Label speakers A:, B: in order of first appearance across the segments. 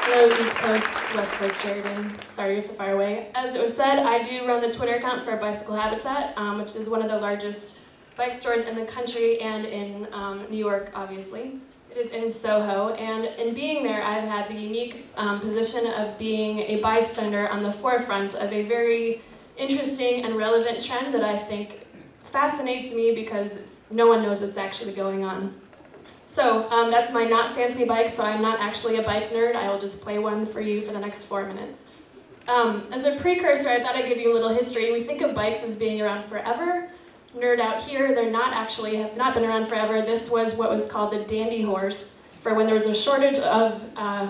A: Hello, East Coast, West Coast Sheridan. Sorry you're so far away. As it was said, I do run the Twitter account for Bicycle Habitat, which is one of the largest bike stores in the country and in New York, obviously. It is in Soho, and in being there, I've had the unique position of being a bystander on the forefront of a very interesting and relevant trend that I think fascinates me because no one knows what's actually going on. So that's my not fancy bike, so I'm not actually a bike nerd. I will just play one for you for the next 4 minutes. As a precursor, I thought I'd give you a little history. We think of bikes as being around forever. Nerd out here, they're not actually, have not been around forever. This was what was called the dandy horse for when there was a shortage of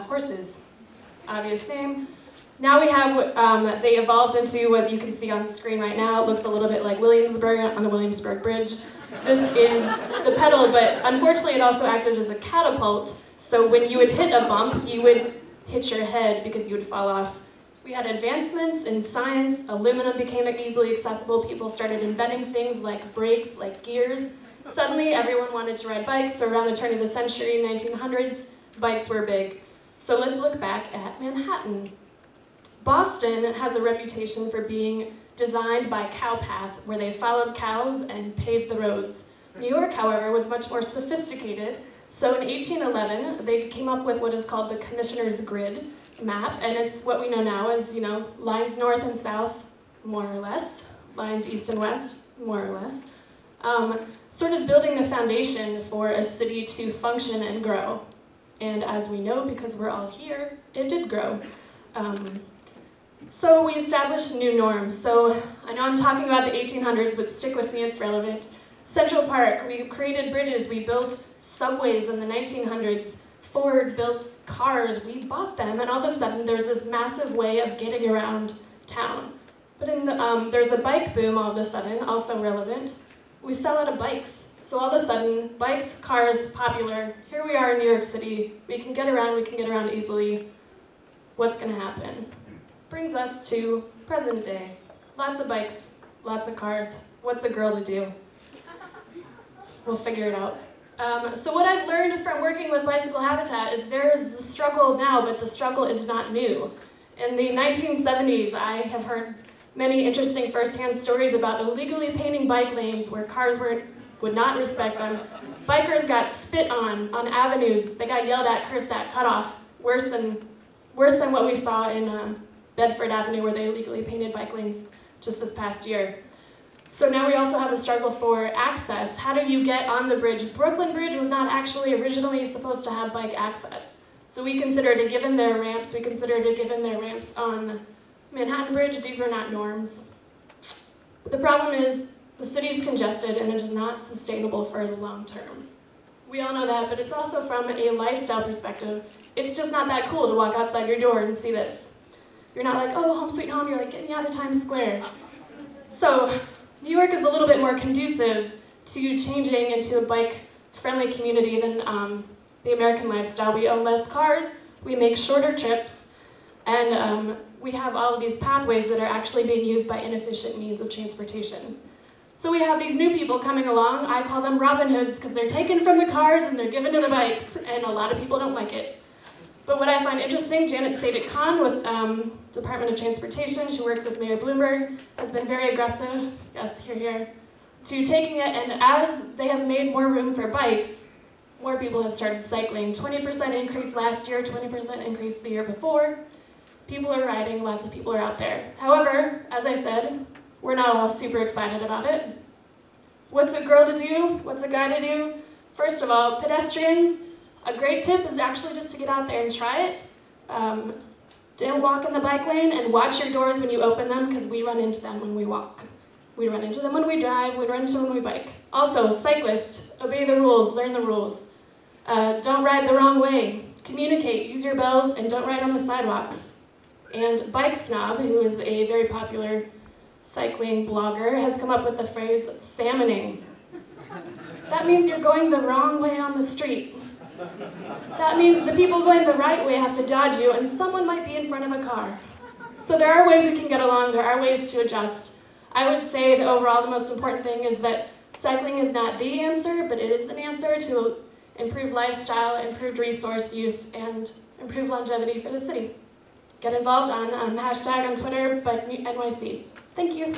A: horses. Obvious name. Now we have what they evolved into what you can see on the screen right now. It looks a little bit like Williamsburg on the Williamsburg Bridge. This is the pedal, but unfortunately it also acted as a catapult, so when you would hit a bump, you would hit your head because you would fall off. We had advancements in science, aluminum became easily accessible, people started inventing things like brakes, like gears. Suddenly everyone wanted to ride bikes, so around the turn of the century, 1900s, bikes were big. So let's look back at Manhattan. Boston has a reputation for being designed by cowpath, where they followed cows and paved the roads. New York, however, was much more sophisticated. So in 1811, they came up with what is called the Commissioner's Grid map, and it's what we know now as, lines north and south, more or less, lines east and west, more or less, sort of building the foundation for a city to function and grow. And as we know, because we're all here, it did grow. So we established new norms. So I know I'm talking about the 1800s, but stick with me, it's relevant. Central Park, we created bridges, we built subways in the 1900s. Ford built cars, we bought them, and all of a sudden there's this massive way of getting around town. But there's a bike boom all of a sudden, also relevant. We sell out of bikes. So all of a sudden, bikes, cars, popular. Here we are in New York City. We can get around easily. What's gonna happen? Brings us to present day. Lots of bikes, lots of cars. What's a girl to do? We'll figure it out. So what I've learned from working with Bicycle Habitat is there is the struggle now, but the struggle is not new. In the 1970s, I have heard many interesting first-hand stories about illegally painting bike lanes where cars would not respect them. Bikers got spit on avenues. They got yelled at, cursed at, cut off. Worse than what we saw in Bedford Avenue, where they illegally painted bike lanes just this past year. So now we also have a struggle for access. How do you get on the bridge? Brooklyn Bridge was not actually originally supposed to have bike access. So we considered a given their ramps. We considered a given their ramps on Manhattan Bridge. These were not norms. But the problem is the city's congested and it is not sustainable for the long term. We all know that, but it's also from a lifestyle perspective. It's just not that cool to walk outside your door and see this. You're not like, oh, home sweet home, you're like, get me out of Times Square. So New York is a little bit more conducive to changing into a bike-friendly community than the American lifestyle. We own less cars, we make shorter trips, and we have all of these pathways that are actually being used by inefficient means of transportation. So we have these new people coming along. I call them Robin Hoods because they're taken from the cars and they're given to the bikes, and a lot of people don't like it. But what I find interesting, Janet Sadik-Khan with Department of Transportation, she works with Mayor Bloomberg, has been very aggressive, yes, here, to taking it, and as they have made more room for bikes, more people have started cycling. 20% increase last year, 20% increase the year before. People are riding, lots of people are out there. However, as I said, we're not all super excited about it. What's a girl to do? What's a guy to do? First of all, pedestrians, a great tip is actually just to get out there and try it. Don't walk in the bike lane and watch your doors when you open them because we run into them when we walk. We run into them when we drive, we run into them when we bike. Also, cyclists, obey the rules, learn the rules. Don't ride the wrong way. Communicate, use your bells, and don't ride on the sidewalks. And Bike Snob, who is a very popular cycling blogger, has come up with the phrase salmoning. That means you're going the wrong way on the street. That means the people going the right way have to dodge you, and someone might be in front of a car. So there are ways we can get along, there are ways to adjust. I would say that overall the most important thing is that cycling is not the answer, but it is an answer to improved lifestyle, improved resource use, and improved longevity for the city. Get involved on hashtag on Twitter, but NYC. Thank you.